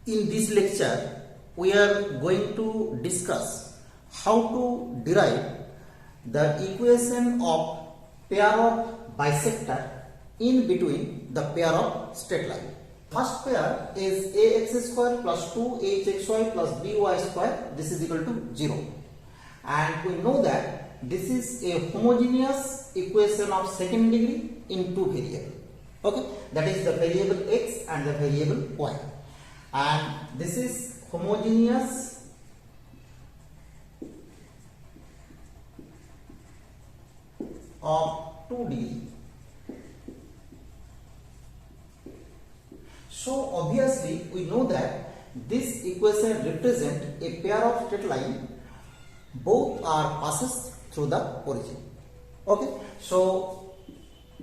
In this lecture, we are going to discuss how to derive the equation of pair of bisector in between the pair of straight line. First pair is ax square plus 2hxy plus by square. This is equal to 0. And we know that this is a homogeneous equation of second degree in two variables. Okay, that is the variable x and the variable y. And this is homogeneous of 2 degree. So obviously we know that this equation represents a pair of straight line. Both are passes through the origin. Okay, so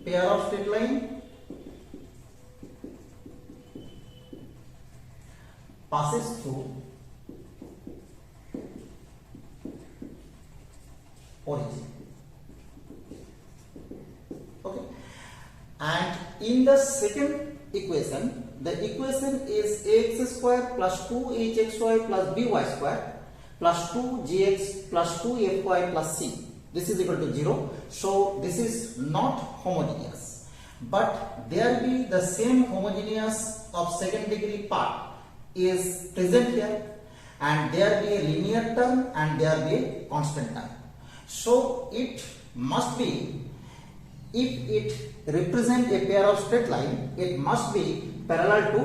pair of straight line passes through origin. Okay, and in the second equation, the equation is ax square plus 2hxy plus by square plus 2gx plus 2fy plus c. This is equal to 0. So this is not homogeneous, but there be the same homogeneous of second degree part is present here, and there be a linear term and there be a constant term. So it must be, if it represent a pair of straight line, it must be parallel to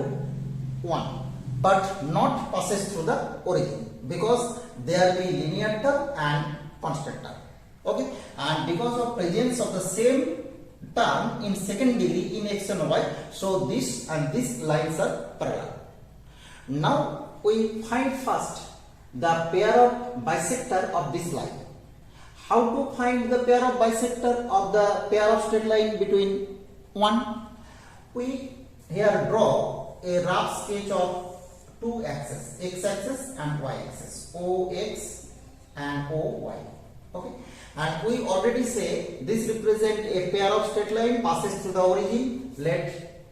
1, but not passes through the origin, because there be linear term and constant term. Okay, and because of presence of the same term in second degree in x and y, so this and this lines are parallel. Now we find first the pair of bisector of this line. How to find the pair of bisector of the pair of straight line between 1? We here draw a rough sketch of two axes, x axis and y axis, ox and oy. Okay, and we already say this represent a pair of straight line passes through the origin. Let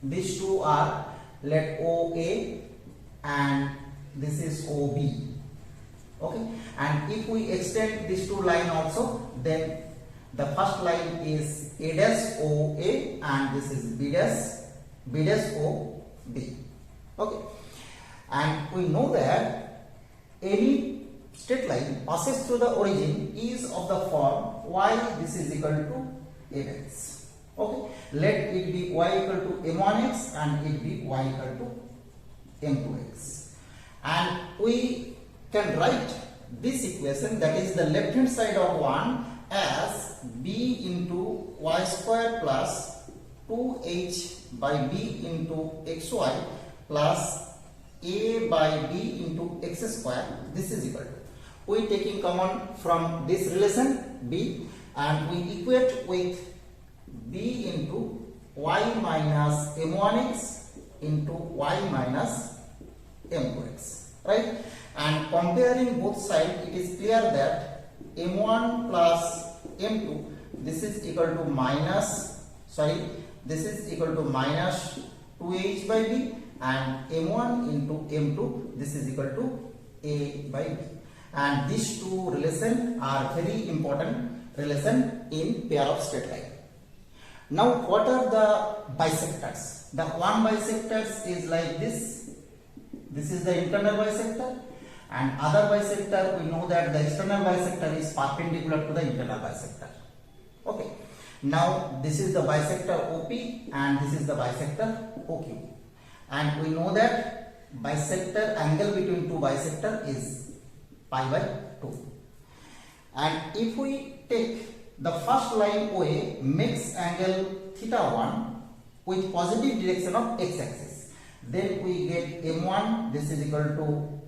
these two are, let OA and this is OB. Okay, and if we extend these two line also, then the first line is A dash OA and this is B dash OB. Okay, and we know that any straight line passes through the origin is of the form y this is equal to mx. Okay, let it be y equal to m1x and it be y equal to m2x, and we can write this equation, that is the left hand side of 1, as b into y square plus 2h by b into xy plus a by b into x square. This is equal to, we taking common from this relation b, and we equate with b into y minus m1x into y minus m2x, right? And comparing both sides, it is clear that m1 plus m2, this is equal to minus 2h by b, and m1 into m2, this is equal to a by b. And these two relations are very important relation in pair of straight line. Now what are the bisectors? The one bisectors is like this. This is the internal bisector, and other bisector, we know that the external bisector is perpendicular to the internal bisector. Okay, now this is the bisector OP and this is the bisector OQ, and we know that bisector angle between two bisector is pi by 2. And if we take the first line OA makes angle theta 1 with positive direction of x axis, then we get m1, this is equal to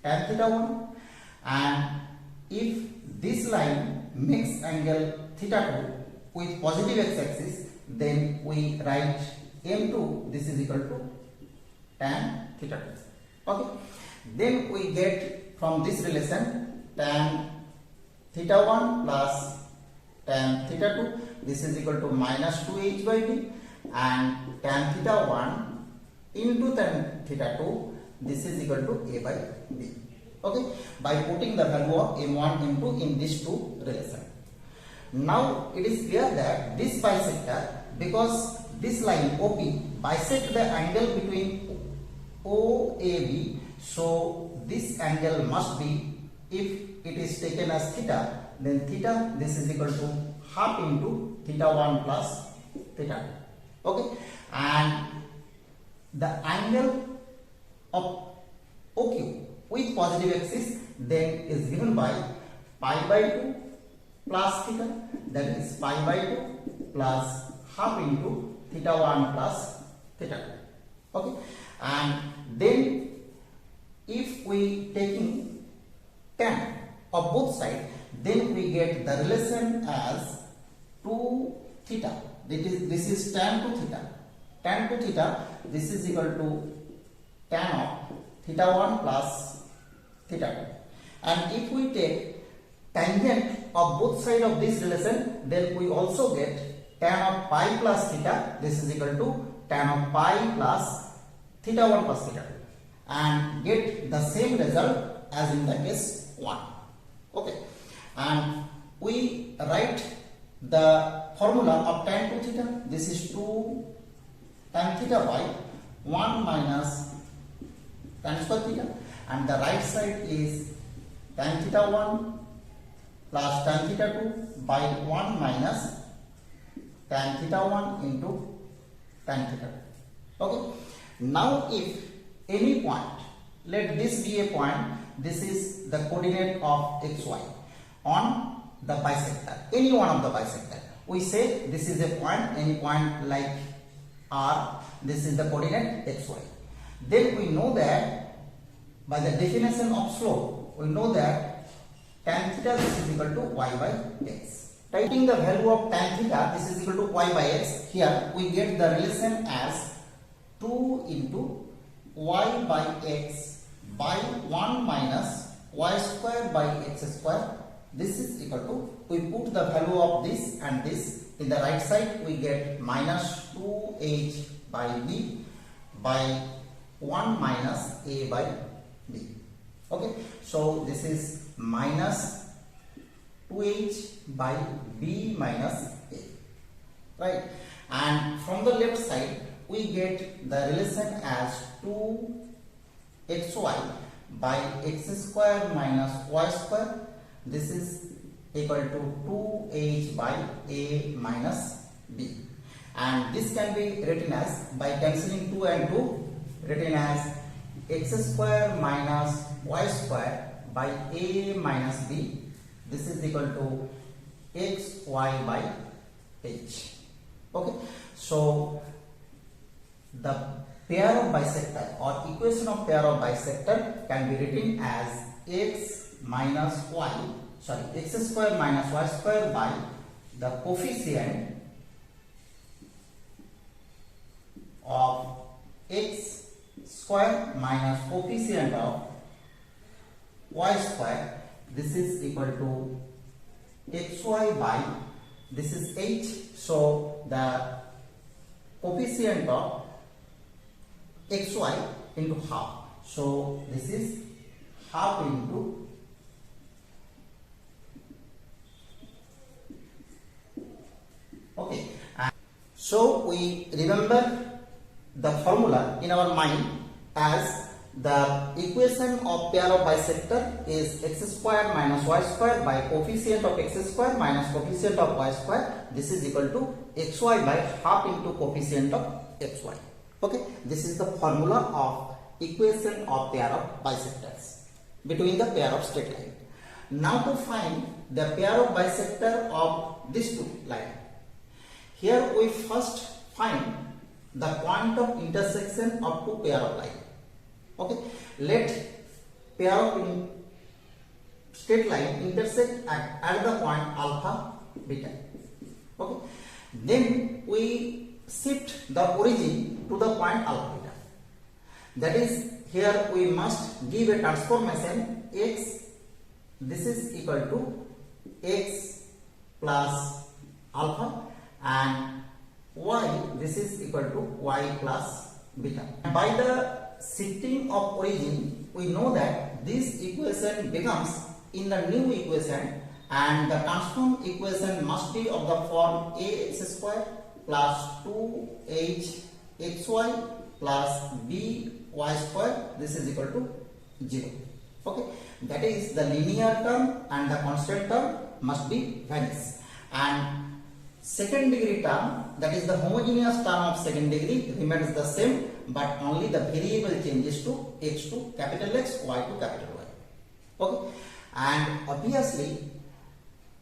tan theta 1, and if this line makes angle theta 2 with positive x axis, then we write m2, this is equal to tan theta 2. Okay, then we get from this relation tan theta 1 plus tan theta 2, this is equal to minus 2h by b, and tan theta 1 into tan theta 2, this is equal to A by B. Okay, by putting the value of M1, M2 in these two relation. Now it is clear that this bisector, because this line OP bisect the angle between OAB, so this angle must be, if it is taken as theta, then theta, this is equal to half into theta 1 plus theta 2. Okay, and the angle of OQ with positive axis then is given by pi by 2 plus theta, that is pi by 2 plus half into theta 1 plus theta 2. Okay, and then if we taking tan of both sides, then we get the relation as 2 theta. This is tan to theta. Tan to theta, this is equal to tan of theta 1 plus theta 2. And if we take tangent of both sides of this relation, then we also get tan of pi plus theta, this is equal to tan of pi plus theta 1 plus theta 2, and get the same result as in the case 1. Okay, and we write the formula of tan to theta. This is 2 tan theta by 1 minus tan square theta, and the right side is tan theta 1 plus tan theta 2 by 1 minus tan theta 1 into tan theta 2. Okay, now if any point, let this be a point, this is the coordinate of xy on the bisector, any one of the bisector. We say this is a point, any point like R, this is the coordinate xy. Then we know that by the definition of slope, we know that tan theta, this is equal to y by x. Taking the value of tan theta, this is equal to y by x, here we get the relation as 2 into y by x by 1 minus y square by x square. This is equal to, we put the value of this and this in the right side, we get minus 2h by b by 1 minus a by b. Okay, so this is minus 2h by b minus a, right? And from the left side we get the relation as 2xy by x square minus y square. This is equal to 2h by a minus b, and this can be written as, by cancelling 2 and 2, written as x square minus y square by a minus b. This is equal to xy by h. Okay, so the pair of bisector or equation of pair of bisector can be written as x square minus y square by the coefficient of x square minus coefficient of y square. This is equal to xy by, this is h, so the coefficient of xy into half, so this is half into okay. And so we remember the formula in our mind as the equation of pair of bisector is x square minus y square by coefficient of x square minus coefficient of y square. This is equal to xy by half into coefficient of xy. Okay, this is the formula of equation of pair of bisectors between the pair of straight line. Now to find the pair of bisector of these two lines, here we first find the point of intersection of two pair of lines. Okay, let pair of straight line intersect at the point alpha beta. Okay, then we shift the origin to the point alpha beta. That is, here we must give a transformation x, this is equal to x plus alpha, and y, this is equal to y plus beta. By the shifting of origin, we know that this equation becomes in the new equation, and the transform equation must be of the form ax square plus 2hxy plus by square. This is equal to 0. Okay, that is the linear term and the constant term must be vanished, and second degree term, that is the homogeneous term of second degree, remains the same, but only the variable changes to x to capital X, y to capital Y. Okay, and obviously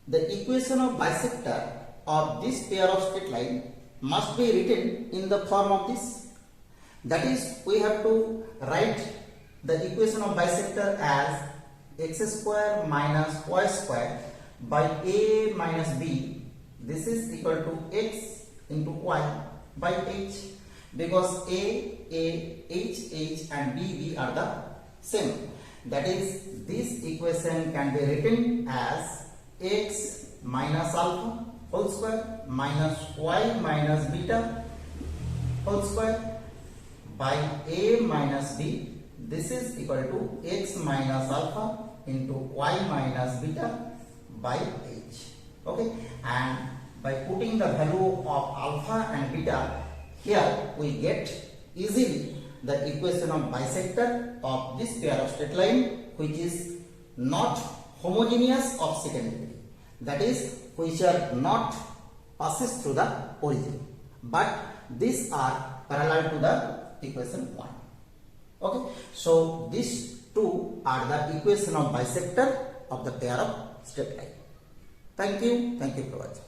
the equation of bisector of this pair of straight line must be written in the form of this. That is, we have to write the equation of bisector as x square minus y square by a minus b. This is equal to x into y by h, because a, h, and b are the same. That is, this equation can be written as x minus alpha whole square minus y minus beta whole square by a minus b. This is equal to x minus alpha into y minus beta by h. Okay, and by putting the value of alpha and beta here, we get easily the equation of bisector of this pair of straight line, which is not homogeneous of second degree, that is, which are not passes through the origin, but these are parallel to the equation 1. Okay, so these two are the equation of bisector of the pair of straight line. Thank you for watching.